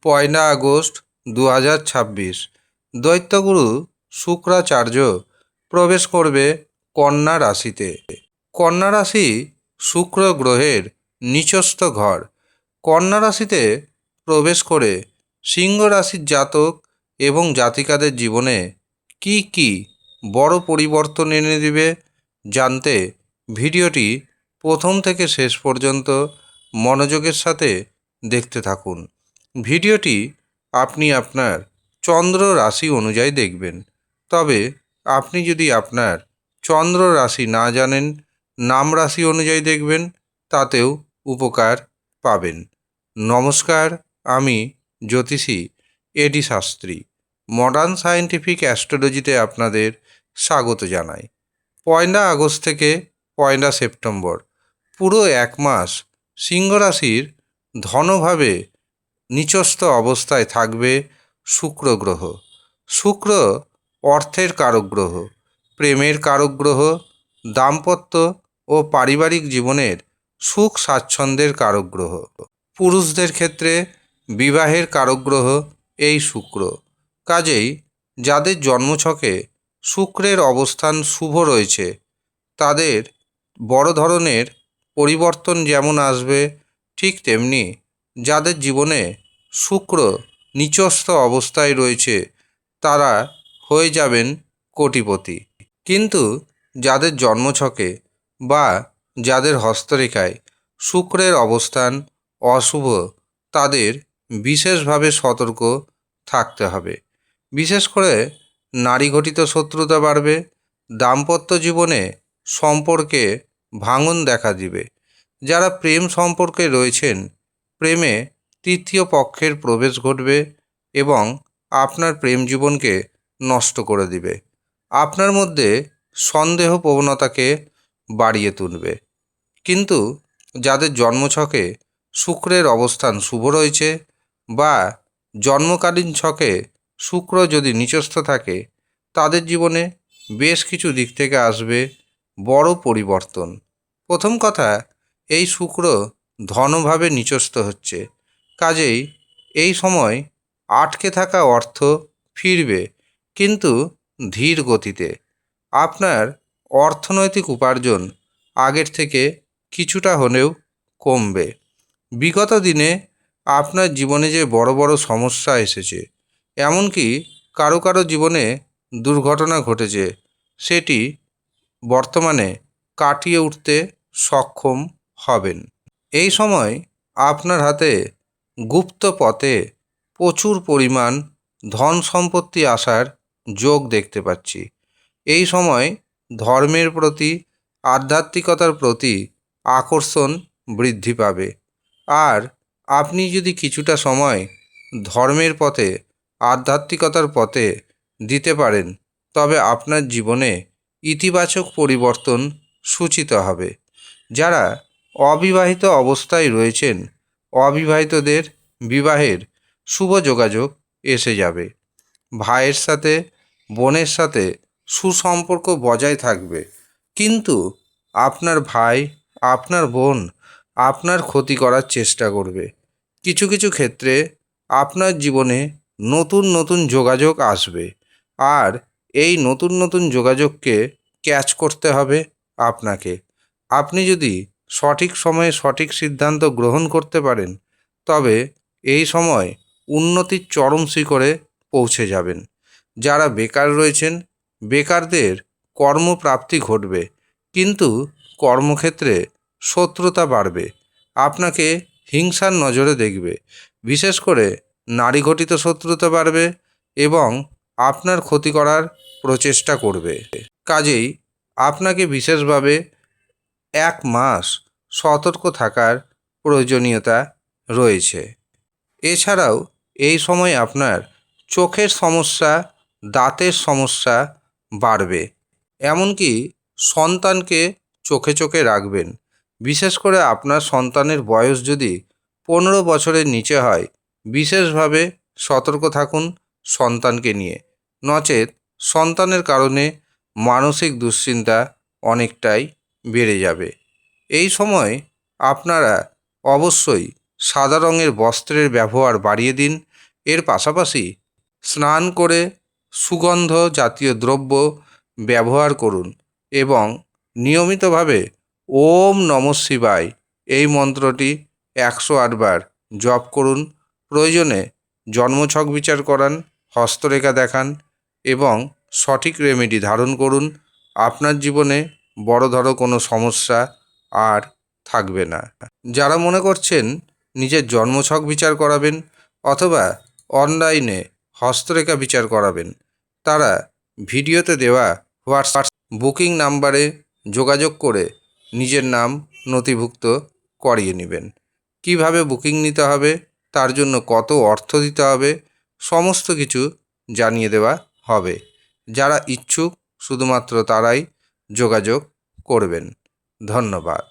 1 August 2026 দৈত্যগুরু Shukracharya প্রবেশ করবে কন্যা রাশিতে। কন্যা রাশি শুক্র গ্রহের নিচস্থ ঘর। কন্যা রাশিতে প্রবেশ করে সিংহ রাশির জাতক এবং জাতিকাদের জীবনে কি কি বড় পরিবর্তন এনে দিবে জানতে ভিডিওটি প্রথম থেকে শেষ পর্যন্ত মনোযোগের সাথে দেখতে থাকুন। ভিডিওটি আপনি আপনার চন্দ্র রাশি অনুযায়ী দেখবেন। তবে আপনি যদি আপনার চন্দ্র রাশি না জানেন, নাম রাশি অনুযায়ী দেখবেন, তাতেও উপকার পাবেন। নমস্কার, আমি জ্যোতিষী এডি শাস্ত্রী। মডার্ন সায়েন্টিফিক অ্যাস্ট্রোলজিতে আপনাদের স্বাগত জানাই। 1 আগস্ট থেকে 1 সেপ্টেম্বর পুরো এক মাস সিংহ রাশির ধনভাবে নিচস্থ অবস্থায় থাকবে শুক্র গ্রহ। শুক্র অর্থের কারক গ্রহ, প্রেমের কারক গ্রহ, দাম্পত্য ও পারিবারিক জীবনের সুখ স্বাচ্ছন্দ্যের কারক গ্রহ। পুরুষদের ক্ষেত্রে বিবাহের কারক গ্রহ এই শুক্র। কাজেই যাদের জন্মছকে শুক্রের অবস্থান শুভ রয়েছে তাদের বড় ধরনের পরিবর্তন যেমন আসবে, ঠিক তেমনি যাদের জীবনে শুক্র নিচস্থ অবস্থায় রয়েছে তারা হয়ে যাবেন কোটিপতি। কিন্তু যাদের জন্মছকে বা যাদের হস্তরেখায় শুক্রের অবস্থান অশুভ তাদের বিশেষভাবে সতর্ক থাকতে হবে। বিশেষ করে নারীঘটিত শত্রুতা বাড়বে, দাম্পত্য জীবনে সম্পর্কে ভাঙন দেখা দিবে। যারা প্রেম সম্পর্কে রয়েছেন, প্রেমে তৃতীয় পক্ষের প্রবেশ ঘটবে এবং আপনার প্রেম জীবনকে নষ্ট করে দিবে। আপনার মধ্যে সন্দেহ প্রবণতাকে বাড়িয়ে তুলবে। কিন্তু যাদের জন্মছকে শুক্রের অবস্থান শুভ রয়েছে বা জন্মকালীন ছকে শুক্র যদি নিচস্থ থাকে তাদের জীবনে বেশ কিছু দিক থেকে আসবে বড় পরিবর্তন। প্রথম কথা, এই শুক্র ধনভাবে নিচস্থ হচ্ছে, কাজেই এই সময় আটকে থাকা অর্থ ফিরবে, কিন্তু ধীর গতিতে। আপনার অর্থনৈতিক উপার্জন আগের থেকে কিছুটা হলেও কমবে। বিগত দিনে আপনার জীবনে যে বড় বড় সমস্যা এসেছে, এমনকি কারো কারো জীবনে দুর্ঘটনা ঘটেছে, সেটি বর্তমানে কাটিয়ে উঠতে সক্ষম হবেন। এই সময় আপনার হাতে গুপ্ত পথে প্রচুর পরিমাণ ধন সম্পত্তি আসার যোগ দেখতে পাচ্ছি। এই সময় ধর্মের প্রতি, আধ্যাত্মিকতার প্রতি আকর্ষণ বৃদ্ধি পাবে। আর আপনি যদি কিছুটা সময় ধর্মের পথে, আধ্যাত্মিকতার পথে দিতে পারেন, তবে আপনার জীবনে ইতিবাচক পরিবর্তন সূচিত হবে। যারা অবিবাহিত অবস্থায় রয়েছেন, অবিবাহিতদের বিবাহের শুভ যোগাযোগ এসে যাবে। ভাইয়ের সাথে, বোনের সাথে সুসম্পর্ক বজায় থাকবে, কিন্তু আপনার ভাই, আপনার বোন আপনার ক্ষতি করার চেষ্টা করবে। কিছু কিছু ক্ষেত্রে আপনার জীবনে নতুন নতুন যোগাযোগ আসবে, আর এই নতুন নতুন যোগাযোগকে ক্যাচ করতে হবে আপনাকে। আপনি যদি সঠিক সময়ে সঠিক সিদ্ধান্ত গ্রহণ করতে পারেন, তবে এই সময় উন্নতির চরম শিখরে পৌঁছে যাবেন। যারা বেকার রয়েছেন, বেকারদের কর্মপ্রাপ্তি ঘটবে, কিন্তু কর্মক্ষেত্রে শত্রুতা বাড়বে, আপনাকে হিংসার নজরে দেখবে। বিশেষ করে নারী ঘটিত শত্রুতা বাড়বে এবং আপনার ক্ষতি করার প্রচেষ্টা করবে। কাজেই আপনাকে বিশেষভাবে 1 মাস সতর্ক থাকার প্রয়োজনীয়তা রয়েছে। এছাড়াও এই সময় আপনার চোখের সমস্যা, দাঁতের সমস্যা বাড়বে। এমনকি সন্তানকে চোখে চোখে রাখবেন। বিশেষ করে আপনার সন্তানের বয়স যদি 15 বছরের নিচে হয়, বিশেষভাবে সতর্ক থাকুন সন্তানকে নিয়ে। নচেত সন্তানের কারণে মানসিক দুশ্চিন্তা অনেকটাই বেড়ে যাবে। এই সময় আপনারা অবশ্যই সাদা রঙের বস্ত্রের ব্যবহার বাড়িয়ে দিন এর পাশাপাশি স্নান করে সুগন্ধ জাতীয় দ্রব্য ব্যবহার করুন এবং নিয়মিতভাবে ওম নমঃ শিবায় এই মন্ত্রটি 108 বার জপ করুন। প্রয়োজনে জন্মছক বিচার করান, হস্তরেখা দেখান এবং সঠিক রেমেডি ধারণ করুন। আপনার জীবনে বড়ধরো কোনো সমস্যা আর থাকবে না। যারা মনে করছেন নিজের জন্মছক বিচার করাবেন অথবা অনলাইনে হস্তরেখা বিচার করাবেন, তারা ভিডিওতে দেওয়া হোয়াটসঅ্যাপ বুকিং নাম্বারে যোগাযোগ করে নিজের নাম নথিভুক্ত করিয়ে নেবেন। কিভাবে বুকিং নিতে হবে, তার জন্য কত অর্থ দিতে হবে, সমস্ত কিছু জানিয়ে দেওয়া হবে। যারা ইচ্ছুক শুধুমাত্র তারাই যোগাযোগ করবেন। ধন্যবাদ।